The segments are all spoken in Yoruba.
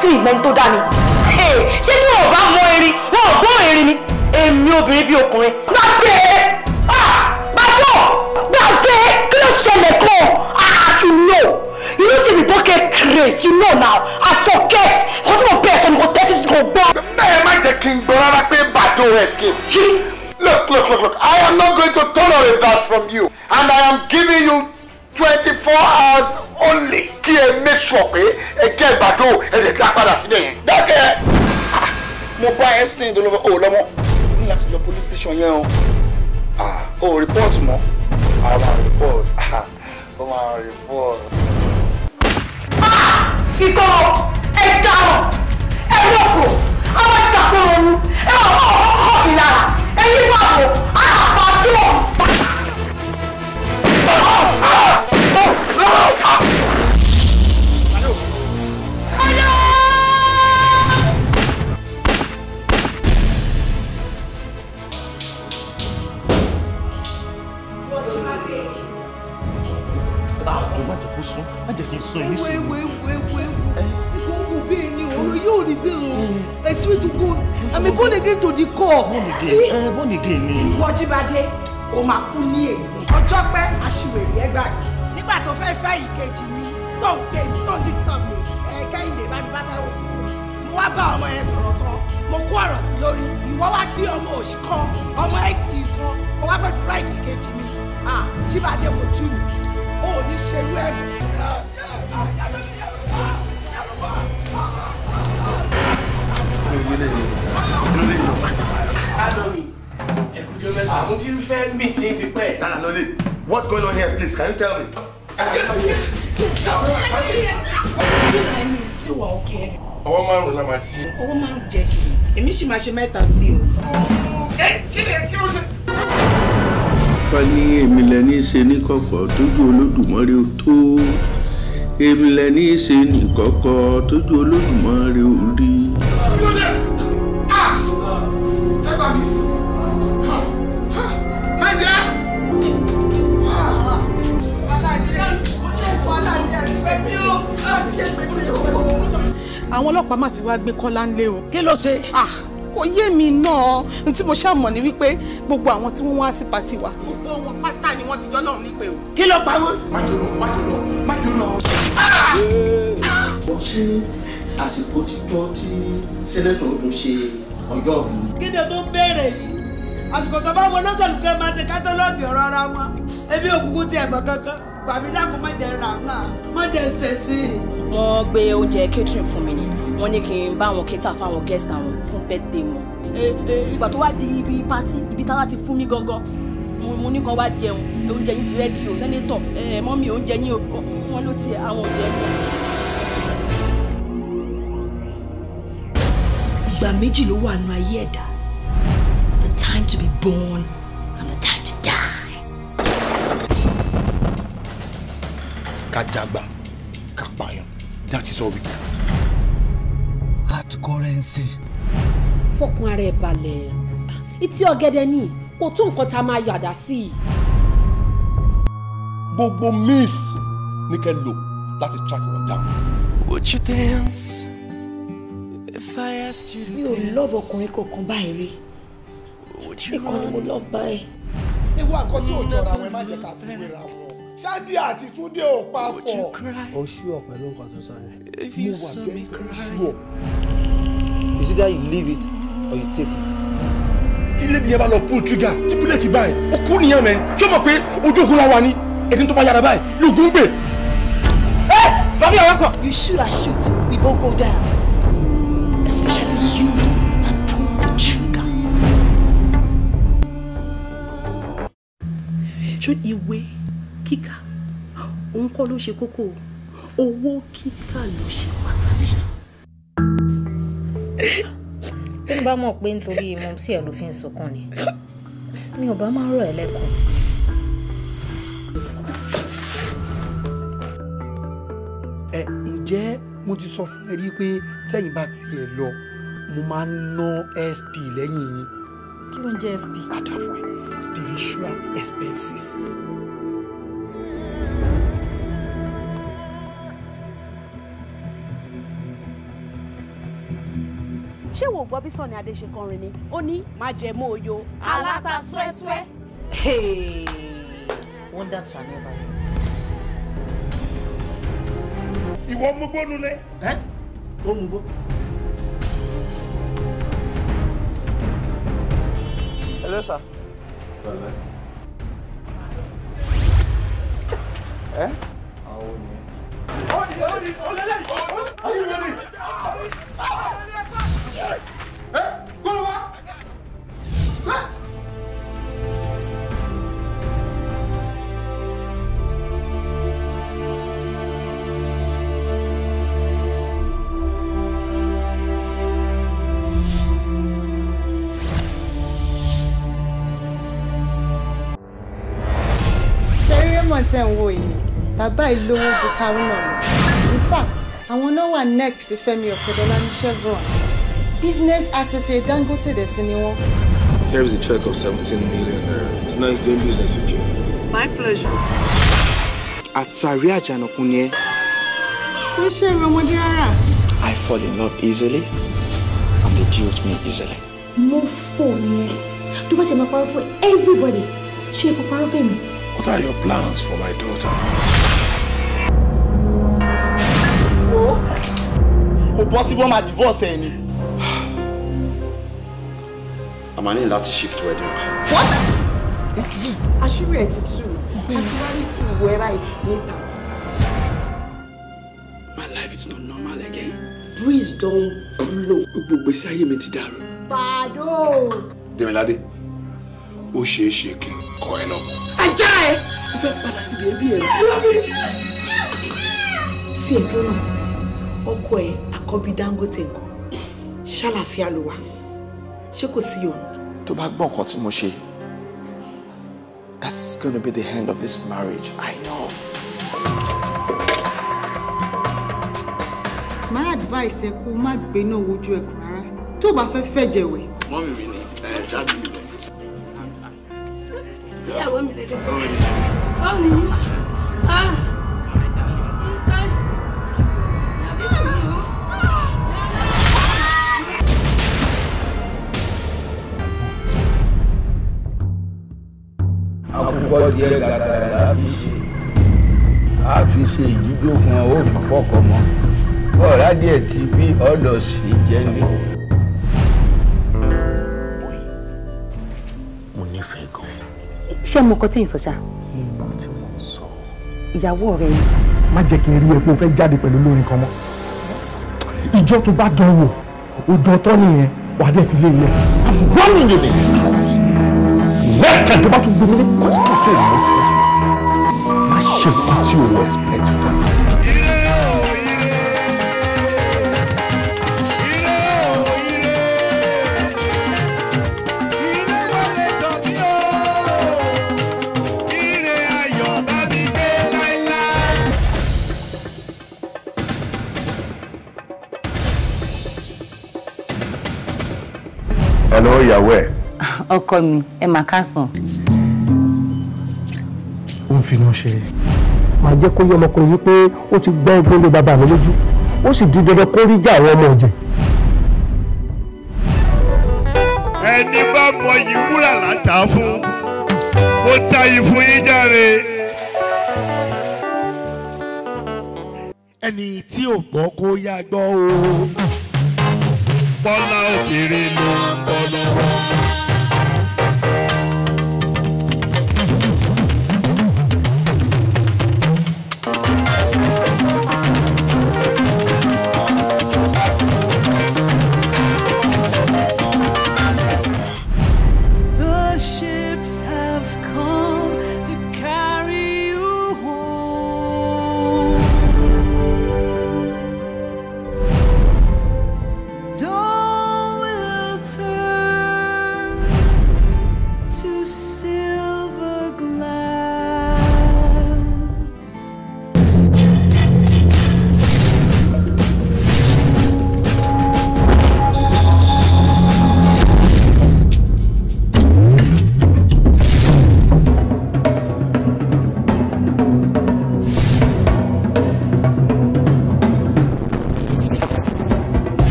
tí ìmọ̀ tó dá ni. Ṣé ní ọ̀bá mọ erin wọn ò gbọ́ erin ni èmi obìnrin bí ọkùnrin. Gbàgbé gbàgbé kí ló ṣẹlẹ̀ kan you know see me bucket craze you know now I forget kò tí mo bẹ̀rẹ̀ sọ ni kò tẹ́tí sí kò gbọ́. Bẹ́ẹ̀ má jẹ́ kí n gbọ́ rárá pé bàdó escape. Look, I am not going to tolerate that from you and I am giving you 24 hours only kí ẹ make sure pé ẹ jẹ́ ìbàdó ẹ lè dá padà síbẹ̀ yẹn. Dákẹ́! Mo bá ẹ sìn ìdólọ́wọ́ o lọ́mọ ní láti lọ police station yẹn o. O report mọ́. I wan report. O máa report. Ìkọ̀ ẹ̀dáhùn ẹ̀wọ̀kọ̀ àwọn ìdàpọ̀ ooru ọkọ̀ mi lára ẹ̀yìn bàbọ̀ àpàdé. It's way to go. I'm a born again to the core. Born again ni. Wọ́jíbádé, o máa kú ní èyí. Ọjọ́ pẹ́ aṣiwèrè ẹgbà rẹ̀. Nígbà tó fẹ́ fẹ́ ìkejì mi, tó ń disturb mi. Kẹ́hìndé bá mi bá táwọn oṣù kúrò. Mo wá bá ọmọ yẹn sọ̀rọ̀ tán. Mo kó ọ̀rọ̀ sí lórí. Ìwọ wá gbé ọmọ òṣì kan, ọmọ ẹ̀sìn kan. O wá fẹ́ fi ráìdì ìkejì mi. Jíbádé wojú mi. O ò ní ṣerú ẹ̀ mi. What's going on here, please? Can you tell me? Ọwọ́ márùn-ún la máa ti ṣe. Ọwọ́ márùn-ún jẹ́ kí èmi sì máa ṣe mẹ́ta sí o. Kí ló ṣe? Wọ́n ní èmi lẹ́ni ṣe ní kọ̀kọ̀ tójú Olódùmarè ó tó. Èmi lẹ́ni ṣe ní kọ̀kọ̀ tójú Olódùmarè ó rí. Kí ló dé? Ẹ gbà mí. Àwọn ọlọ́pàá mà ti wá gbé Kọ́lá ńlé o. Kí ló ṣe? Kò yé mi náà. N tí mo ṣàmọ̀ ni wípé gbogbo àwọn tí wọ́n wá sí pàtí wa. Gbogbo wọn pátá ni wọ́n ti jọ́ lọ́run nípe o. Kí ló pa wọ́n? Má jò lọ. Wọ́n ṣe àsìkò títọ́ tí sẹ́nẹ́tọ̀ ọdún ṣe ọjọ́ ọ̀gbìn. Kí ni tó ń béèrè yìí? Àsìkò tó bá wọn lọ́sọ̀lù kẹ́ máa ṣe kátọ́lọ́ọ̀gì ọ̀rọ̀ ara wọn. Ebi òkùnkùn ti ẹ̀bọ̀ kankan. Bàbí dákun má jẹ́ ra máa má jẹ́ ṣe sí i. Wọ́n gbé oúnjẹ catering fún mi ni wọ́n ní kí n bá wọn cater fáwọn guest àwọn fún birthday wọn. Ìgbà tó wá di ibi party ibi tára ti fún mi gangan mo ní kan wá jẹun oúnjẹ yín ti rẹ́dí o sẹ́nétọ̀ mọ́mí oúnjẹ yín wọ́n ló ti àwọn oúnjẹ mi. Ìgbà méjì ló wà nínú ayé ẹ̀dá. The time to be born and the time to die. Ká jàgbà, ká pààyàn. That is all we do. Hard currency. Fọkàn ara ẹ̀ balẹ̀. Ìtì ọ̀gẹ̀dẹ̀ ni kò tó nǹkan tá a máa yàdá sí i. Gbogbo miss ní kẹ́ lò láti track wọn down. Would you dance if I asked you to dance? Mi ò love ọkùnrin kankan báyìí rí. Ìkan ni mo love báyìí. Ewu àkọ́tí ò jọra àwọn ẹ má jẹ́ ká fi wéra wọn. Ṣáàdì àti Túndé ò papọ̀. O ṣúọ̀ pẹ̀lú nǹkan tó sọ yẹn. Mo wà very sure. It's either you leave it or you take it. Tí lady yẹn bá lọ pull trigger, tí bullet báyìí, ó kú nìyẹn mẹ́. Ṣé o mọ̀ pé ojú ògùn la wà ní? Ẹni tó bá yára báyìí, lóògùn gbè. Fàbí àwọn kan. You shoot, I shoot. We both go down. Especially you that pull the trigger. Ṣé ìwé kíkà òun kọ́ ló ṣe kókó owó kíkà ló ṣe pàtàkì. Tó ń bá mọ̀ pé nítorí mọ̀mísí ẹ̀ ló fi ń sunkún ni mi ò bá máa rọ̀ ẹ́ lẹ́kọ̀ọ́. Ǹjẹ́ mo ti sọ fún ẹ rí pé tẹ́yìn bá tiẹ̀ lọ mo máa ń ná SP lẹ́yìn yín. Kí ló ń jẹ́ SP? Padà fún ẹ spiritual expenses. ṣé wo gbọ́ bí Sunny Adé ṣe kọrin ni ó ní má jẹ mọ́ oyo aláta swẹ́swẹ́. Hey, wonders shall never end. Ìwọ mú gbónú lé. Ó mú gbó. Hello, sir. Hello. Àwọn ni. Are you ready? Go over. Tẹ́ ń wò yìí bàbá ìlówó ju Karuna lọ. In fact àwọn náà wà next Fẹ́mi Ọ̀tẹ́dọ́lá ní Chevron business associate Dangote dẹ̀ tún ni wọ́n. Here is a check of 17 million naira. It's nice doing business with you. My pleasure. Àtàrí àjànàkú ni ẹ́. Kò ṣe é ọmọdé rárá. I fall in love easily and they judge me easily. Mo fò ní ẹ tó bá ti máa parọ́ fún everybody ṣé ẹ kò parọ́ fún mi. What are your plans for my daughter? Kò possible máa divorce ẹ ni. I'm going to shift wedding. What? Àṣírí ẹ̀ ti tú àti wá rí fún ìwọ ẹ báyìí níta. My life is not normal again. Breeze don blow. Gbogbo gbèsè ayé mi ti dàrú. Pàdó. Demilade, ó ṣeé ṣe kí n kọ ẹ lọ. Ajá ẹ. Mo fẹ́ padà sí ẹbí ẹ. Tí ẹ dúró náà, ọkọ ẹ àkọ́bí Dangote nǹkan, ṣàlàáfíà ló wà, ṣé kò sí yọ̀nù? Tó bá gbọ́ nǹkan tí mo ṣe, that's going to be the end of this marriage. I know. My advice ẹ kó má gbé náà wojú ẹkùn rárá. Tó bá fẹ́ fẹ́ jẹ̀wẹ̀. Mọ́mì mi ni ṣáàjú mi lọ. Ìyàwó mi lè dé. Báwo ni? Àkùkọ díẹ̀ gàdàrà a fi ṣe ìjíjó fún ọ ó fi fọkọ mọ́ ọ̀rá díẹ̀ tí bí ọ̀dọ̀ sí jẹ́lé. Mo nífẹ̀ẹ́ gan-an. Ṣé mo kọ́ tí ì sọ ṣá? Nígbà tí mo ń sọ. Ìyàwó ọ̀rẹ́ yìí. Má jẹ́ kí n rí ẹ pé o fẹ́ jáde pẹ̀lú olórin kan mọ́. Ìjọ tó bá dán wò, ojú ọtọ́ nìyẹn, wà á dẹ̀ fi lé ilé. I'm running in this house. Next time tó bá tún gbé mi ní kọ́sítọ̀ tó ìlú ṣẹ́sùn. Má ṣe nǹkan tí o wọ expect from me. Hello, ìyàwó ẹ̀. Ọkọ mi, ẹ máa kásán. Ó ń finú ṣe. Màá jẹ́ kó yé ọmọkùnrin yìí pé ó ti gbọ́ ẹgbẹ́ lé bàbá mi lójú. Ó sì di dandan kó rí jà àwọn ọmọ ọ̀jẹ̀. Ẹni bá mọ yìí wúrà látà fún, mo ta yìí fún yín jàre. Ẹni tí ò gbọ́ kó yá gbọ́ o. Bọ́lá òkèrè ló ń bọ́ lọ́wọ́.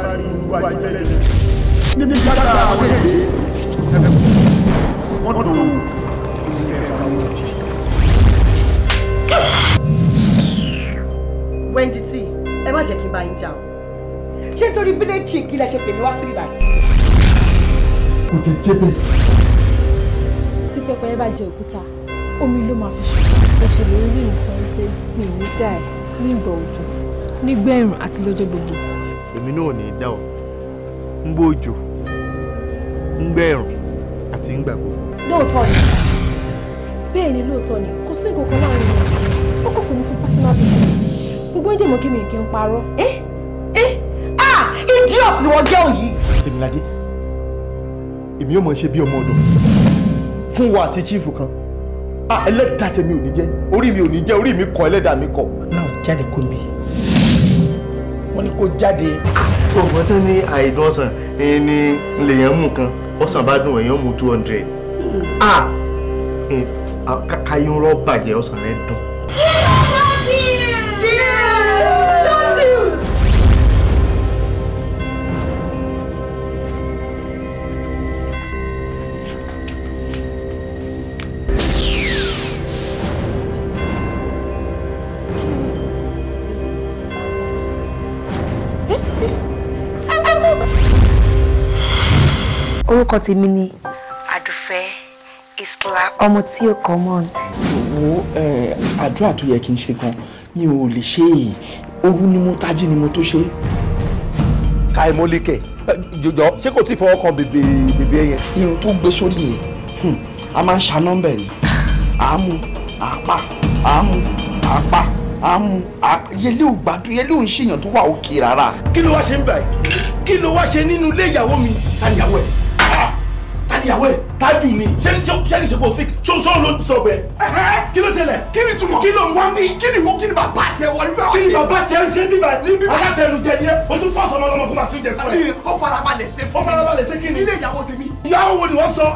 bá rí olúwa jẹ́ níbi ìjọba àwọn èdè wọ́n tó ilẹ̀ àwọn òjì. Wendy T, ẹ má jẹ́ kí n bá yín jà o. Ṣé nítorí village chick kí lẹ ṣe pè mí wá síbí báyìí? Kò tẹ jẹ́ bẹ́ẹ̀. Tí pẹpẹ bá jẹ òkúta, omi ló máa fi ṣe. Ẹ̀ṣẹ̀ lórí rí nǹkan pé mi ò ní dá ẹ̀ ní ìgbà òjò, nígbà ẹ̀rùn àti lọ́jọ́ gbogbo. Èmi náà ò ní dá ọ. Ń gbọ́ òjò, ń gbẹ́ ẹ̀rùn àti ń gbàgbọ́. Lóòótọ́ ni. Bẹ́ẹ̀ ni lóòótọ́ ni, kò sí nǹkan kan láàrin mi. Ó kọ̀kọ́ mi fún personal business. Gbogbo ń dèmọ́ kí mi kí n parọ́. Idiot ni wọ́n jẹ́ òyì. Tèmiládé, èmi yóò mọ̀ ṣe bí ọmọ ọ̀dọ̀ fún wa àti chief kan. Ẹlẹ́dàá tèmi ò ní jẹ́, orí mi ò ní jẹ́, orí mi kọ ẹlẹ́dàá mi kọ. Náà jáde kó mi. Wọ́n ní kó jáde. Ọ̀pọ̀ tí ní àìdùn ọ̀sán ni lèèyàn mú kan, ọ̀sán bá dùn èèyàn mú 200. Káyọ̀ rọ́ bàjẹ́ ọ̀sán rẹ̀ dùn. Orúkọ tèmi ni Àdùfẹ́ Isla, ọmọ tí ó common. Wo àdúrà tó yẹ kí n ṣe gan mi ò lè ṣe èyí. Òru ni mo tají ni mo tó ṣe. Káì mọ́lẹ́kẹ̀ jọjọ ṣé kò tí ì fọwọ́ kan bèbè yẹn. Irun tó gbé sórí yẹn a máa ń ṣa nọ́mbà ni. Àámu àpá àámu àpá àámu yẹlé ò gbádùn yẹlé ò ń ṣèyàn tó wà òkè rárá. Kí ló wá ṣe ń bẹ̀? Kí ló wá ṣe nínú ilé ìyàwó mi? Táníyàwó ẹ̀ táníyàwó ẹ̀ tájù ni ṣé kì í ṣe kò sí ṣóńṣó ló ń sọ bẹ́ẹ̀. Kí ló ṣẹlẹ̀? Kí ni túmọ̀? Kí ló ń wá bí? Kí ni bàbá tiẹ̀ wọ níbẹ̀? Kí ni bàbá tiẹ̀ ń ṣe bíbá? Alátẹnujẹ ni ẹ o tún fọ́ sọmọ lọmọ kó máa sún jẹ fún ẹ. Ó farabalẹ̀ ṣe fún mi. Ó farabalẹ̀ ṣe kí ni? Ilé ìyàwó tèmi. Ìyàwó wo ni wọ́n sọ?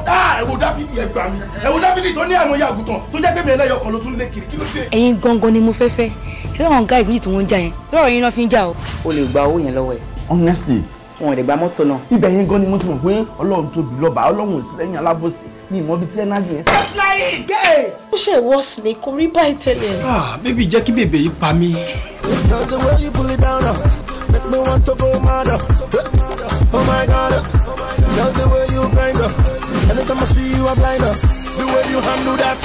Ẹ̀wò Dáfídì ẹ gbà mí. Ẹ̀wò Dáfídì tó ní àwọn ìyá àgùntàn tó jẹ́ pé mi ẹlẹ́yọ kan ló tún lé kiri. Kí ló dé? Ẹ̀yin gangan ni mo fẹ́ fẹ́. Ṣé àwọn guys méjì tí wọ́n ń jà yẹn? Tí ọ̀rọ̀ yín náà fi ń jà o. O lè gba owó yẹn lọ́wọ́ ẹ̀. Honestly, wọn ò lè gba mọ́tò náà. ibẹ̀ yẹn gan ni mo ti mọ̀ pé Ọlọ́run tóbi lọ́ba, Ọlọ́run ò sí lẹ́yìn alábòsí ní ìmọ̀ bíi tí ẹnájì yẹn. ó ṣe ìwọ́sì ni kò rí báyìí tẹ́lẹ̀. Bébí jẹ́ kí bèbè yìí pa mí. The way you pull it down, make me want to go mad. Oh my God, girl, the way you grind up. Anytime I see you, I'm blind up. The way you handle that,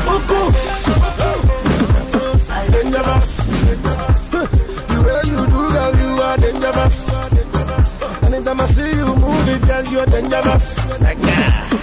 oh cool, dangerous. The way you do, girl, you are dangerous. Anytime I see you move it, girl, you are dangerous. Like that.